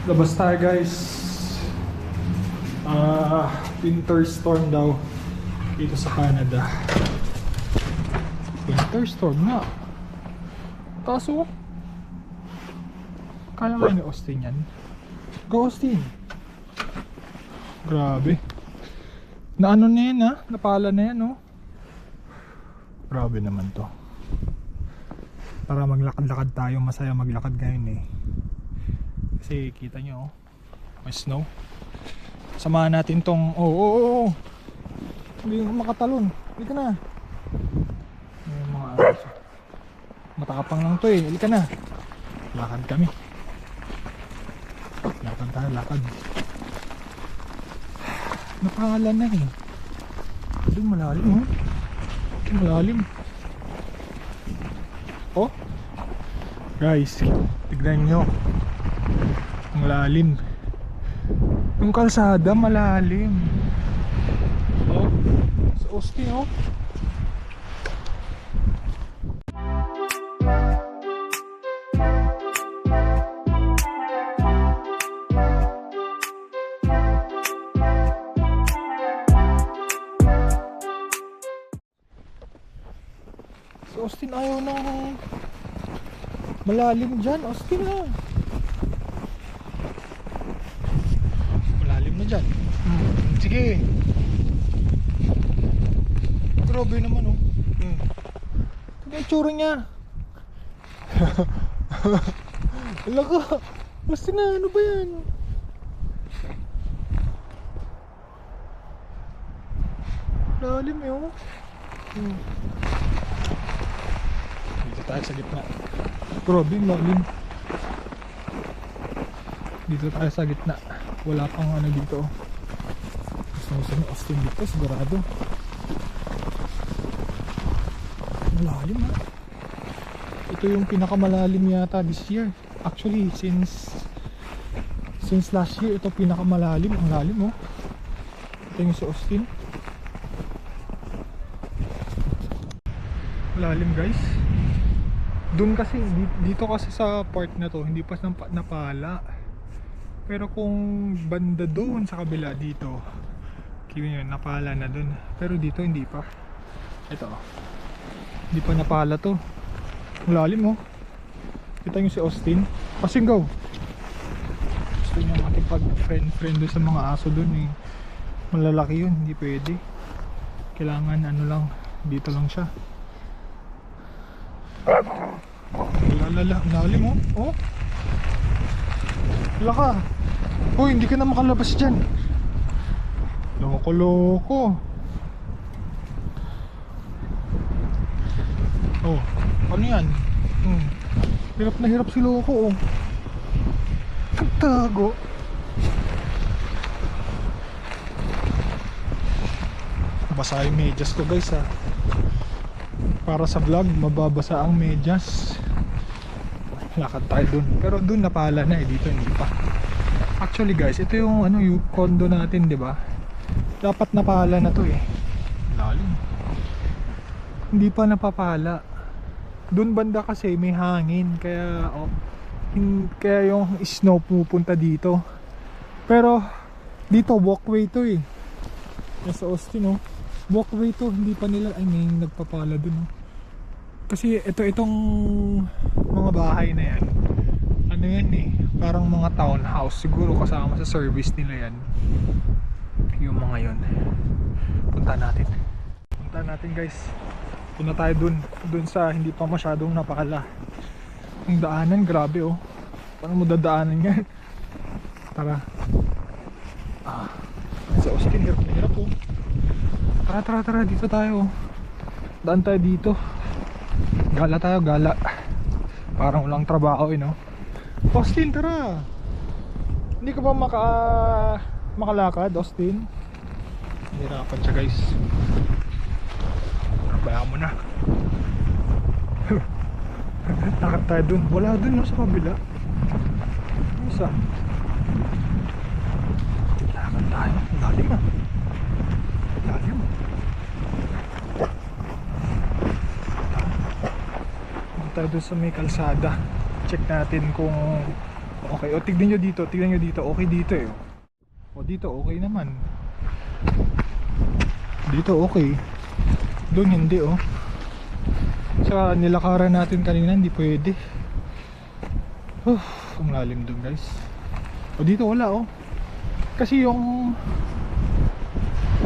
Labas tayo guys. Winter storm daw dito sa Canada. Winter storm na. Kaso kaya nga ni Austin yan. Go Austin. Grabe. Na ano na yan ha? Napala na yan oh. Grabe naman to. Para maglakad-lakad tayo. Masaya maglakad ngayon eh. Kasi kita nyo oh. May snow. Samahan natin tong hindi ko makatalon. Hindi ka na. May mga matapang lang to eh. Hindi ka na. Lakad kami. Lakad tayo, lakad. Napangalan na eh. Doon malalim oh. Malalim. Oh. Guys, tignan nyo. Ang lalim. Yung kalsada malalim. Oh. Sa Austin oh. Sa Austin ayaw nang malalim dyan. Austin ah. Malalim na dyan. Sige. Grabe naman oh. Ito na yung tsura niya. Wala ka. Austin na, ano ba yan? Lalim eh oh. Dito tayo sa gitna. Grabe yung lalim. Dito tayo sa gitna. Wala pang ano dito. Gusto ni Austin dito sigurado. Malalim ha. Ito yung pinakamalalim yata this year. Actually since last year ito pinakamalalim. Ang lalim oh. Ito yung si Austin. Malalim guys. Doon kasi dito kasi sa part na to hindi pa napala. Pero kung banda doon sa kabila dito, kaya yun, napala na doon. Pero dito hindi pa. Ito hindi pa napala to. Malalim oh. Kita nyo si Austin. Austin go. Gusto nyo makipag friend doon sa mga aso doon eh. Malalaki yun, hindi pwede. Kailangan ano lang, dito lang siya. Lalim oh. Oh. Wala ka. Uy, hindi ka na makalabas dyan. Loko-loko. Oh, ano yan? Hirap na hirap si Loko oh. Nagtago. Basa yung medyas ko guys ha. Para sa vlog, mababasa ang medyas. Lakad tayo dun. Pero dun napala na eh, dito hindi pa. Actually guys, ito yung ano yung condo natin, 'di ba? Dapat napala na 'to eh. Lalim. Hindi pa napapala. Dun banda kasi may hangin kaya kaya yung snow pupunta dito. Pero dito walkway 'to eh. Sa Austin oh. Walkway 'to, hindi pa nila may nagpapala dun oh. Kasi itong mga bahay na yan, ano yan eh, parang mga townhouse siguro kasama sa service nila yan. Yung mga yon. Punta natin guys. Punta tayo dun sa hindi pa masyadong napakala. Yung daanan grabe oh. Paano mo dadaanan yan? Tara. Sa Austin hirap na hirap oh. Tara dito tayo. Daan tayo dito. Gala tayo, gala. Parang walang trabaho eh no. Austin, tara. Hindi ka ba makalakad, Austin? Hirapan siya guys. Bayaan mo na. Lakad tayo dun. Wala dun no, sa kabila. Isa. Lakad tayo. Lalim ah. Lalim. Tayo dun sa may kalsada. Check natin kung Okay, o tignan nyo dito, tignan nyo dito. Okay dito eh. O dito okay naman. Dito okay. Doon hindi oh. Sa nilakaran natin kanina hindi pwede. Ang lalim doon guys. O dito wala oh. Kasi yung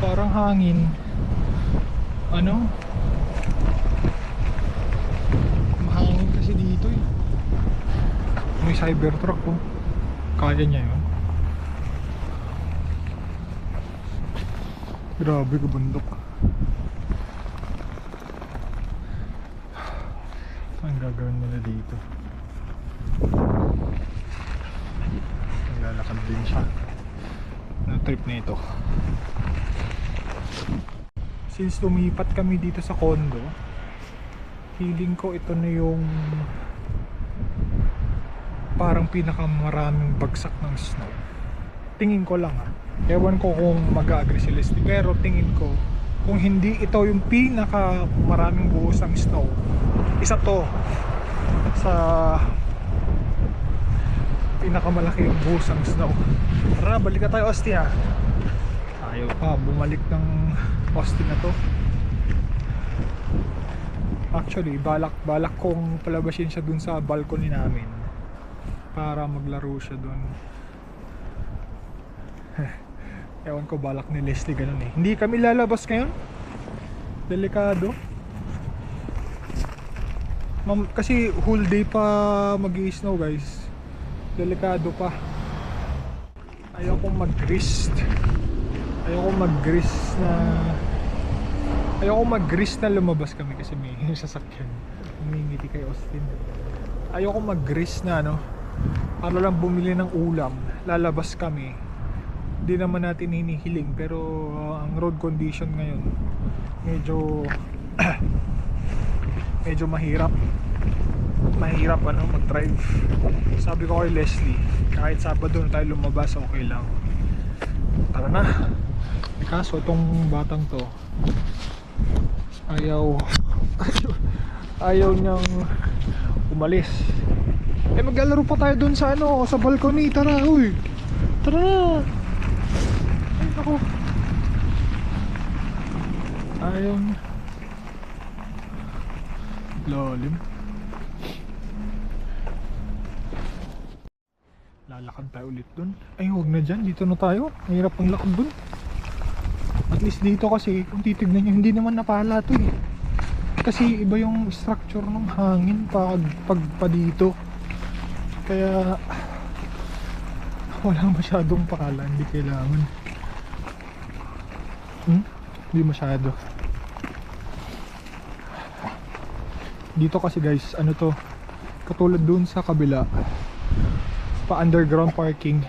parang hangin ano, mahangin kasi dito eh. May Cybertruck oh. Kaya niya yun. Grabe ka bundok. Ang gagawin nila dito? Naglalakad din siya. Ano trip na ito? Since lumipat kami dito sa condo, feeling ko ito na yung parang pinakamaraming bagsak ng snow. Tingin ko lang ha. Ewan ko kung mag-agree si Leslie, pero tingin ko kung hindi ito yung pinakamaraming buhos ng snow, isa to sa pinakamalaking buhos ng snow. Tara, balik na tayo Austin ha. Ayaw pa bumalik ng Austin na to. Actually, balak kong palabasin siya dun sa balcony namin para maglaro siya dun. Ewan ko, balak ni Leslie ganun eh. Hindi kami lalabas ngayon. Delikado. Kasi whole day pa mag-i-snow guys. Delikado pa. Ayaw kong mag-grist. Ayaw kong mag-grist na lumabas kami kasi may sasakyan. Umingiti kay Austin. Ayaw kong mag-grist na ano, para lang bumili ng ulam. Lalabas kami. Hindi naman natin hinihiling, pero ang road condition ngayon medyo mahirap ano mag-drive. Sabi ko kay Leslie, kahit Sabado na tayo lumabas okay lang. Tara na. Kaso itong batang to ayaw niyang umalis. Maglalaro pa tayo dun sa ano, sa balcony. Tara, uy. Tara na. Ay, ako. Ayaw niya. Lalim. Lalakad tayo ulit dun. Ay, huwag na dyan. Dito na tayo. Mahirap ang lakad dun. At least dito kasi, kung titignan nyo, hindi naman napala to eh. Kasi iba yung structure ng hangin pag dito. Kaya wala masyadong pakala. Hindi kailangan. Hindi masyado. Dito kasi guys, ano to, katulad dun sa kabila, pa underground parking.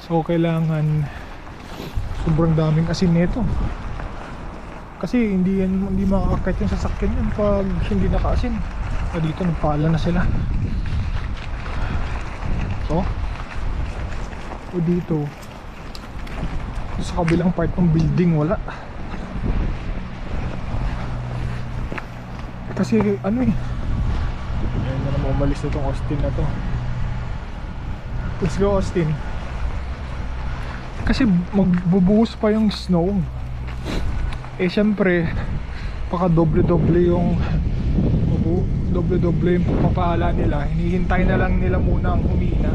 So kailangan sobrang daming asin nito. Kasi hindi makakakit yung sasakyan yan pag hindi nakaasin. Dito nagpala na sila. So dito sa kabilang part ng building wala. Kasi ano eh, ayun na naman, umalis na itong Austin na to. Let's go Austin. Kasi magbubuhos pa yung snow. Eh syempre baka doble-doble yung papaala nila. Hinihintay na lang nila muna ang humina.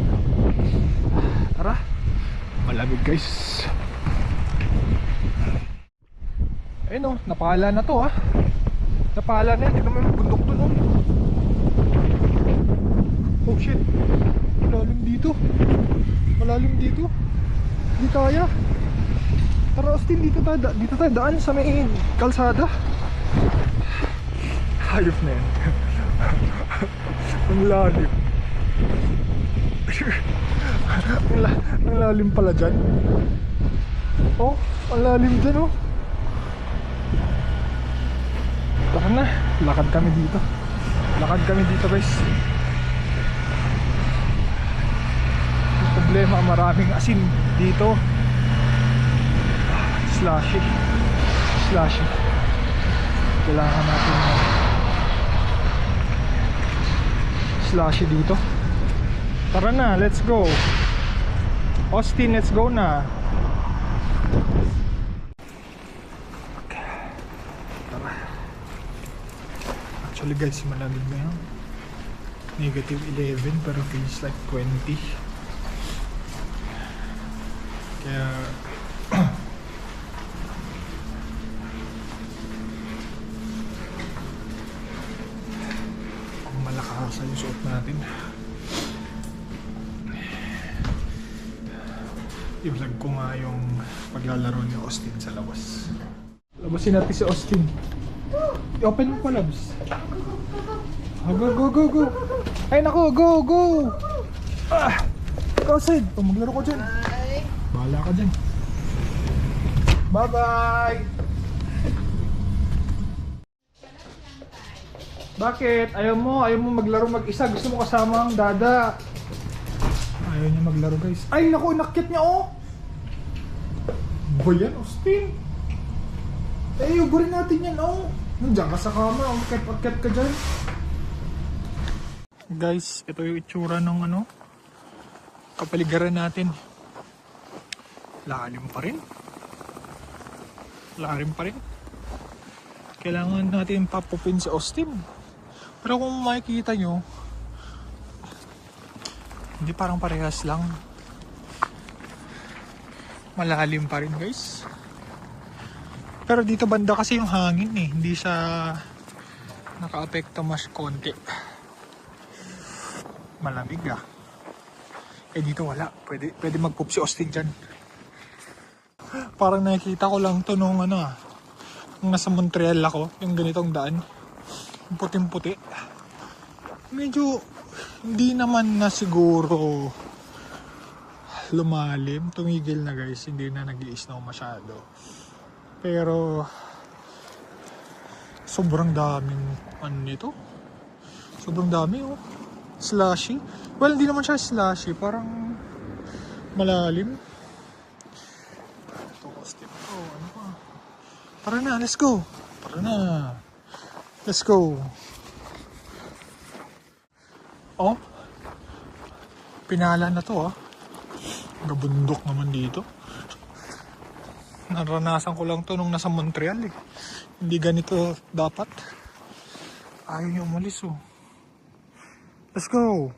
Tara, malamig guys. Ayun oh, napaala na to ah. Napaala na yan, tignan mo yung bundok dun oh. Oh shit, malalim dito. Hindi kaya. Tara Austin, dito tayo daan sa may kalsada. Hayop na yan. Ang lalim. Ang lalim pala dyan. Oh, ang lalim dyan oh. Tara na, lakad kami dito guys. Yung problema, maraming asin dito. Slushy. Kailangan natin slushy dito. Tara na, let's go. Austin, let's go na. Tara. Actually guys, malamig na yan. Negative 11 pero feels like 20. Kaya kung malakasan yung suot natin, i-vlog ko nga yung paglalaro ni Austin sa labas. Labasin natin si Austin. I-open mo pa, Labs. Go, go, go, go. Ay nako, go, go. Ikaw, Sid. Maglaro ko dyan. Bahala ka dyan. Bye-bye. Bakit? Ayaw mo maglaro mag-isa. Gusto mo kasama ang dada. Ayaw niya maglaro, guys. Ay nako, inakyat niya, oh. Ba yan, Austin? Eh, uburin natin yan, oh. Nandiyan ka sa kama, akyat ka dyan. Guys, ito yung itsura ng kapaligiran natin. Lalim pa rin. Kailangan natin papupin si Austin. Pero kung makikita nyo, hindi, parang parehas lang. Malalim pa rin, guys. Pero dito banda kasi yung hangin eh. Hindi siya naka-apekto mas konti. Malamig ah. Eh dito wala. Pwede mag-poop si Austin dyan. Parang nakikita ko lang to nung nung nasa Montreal ako. Yung ganitong daan. Yung puting-puti. Medyo hindi naman na siguro lumalim. Tumigil na, guys. Hindi na nag-i-snow masyado. Pero sobrang daming nito. Sobrang dami, oh. Slushy. Well, hindi naman siya slushy. Parang malalim. Ito, Austin. Oh, ano pa? Tara na, let's go. Tara na. Let's go. Oh. Pinala na to, ah. Gabundok naman dito. Naranasan ko lang to nung nasa Montreal, eh. Hindi ganito dapat. Ayaw niya umalis, oh. Let's go.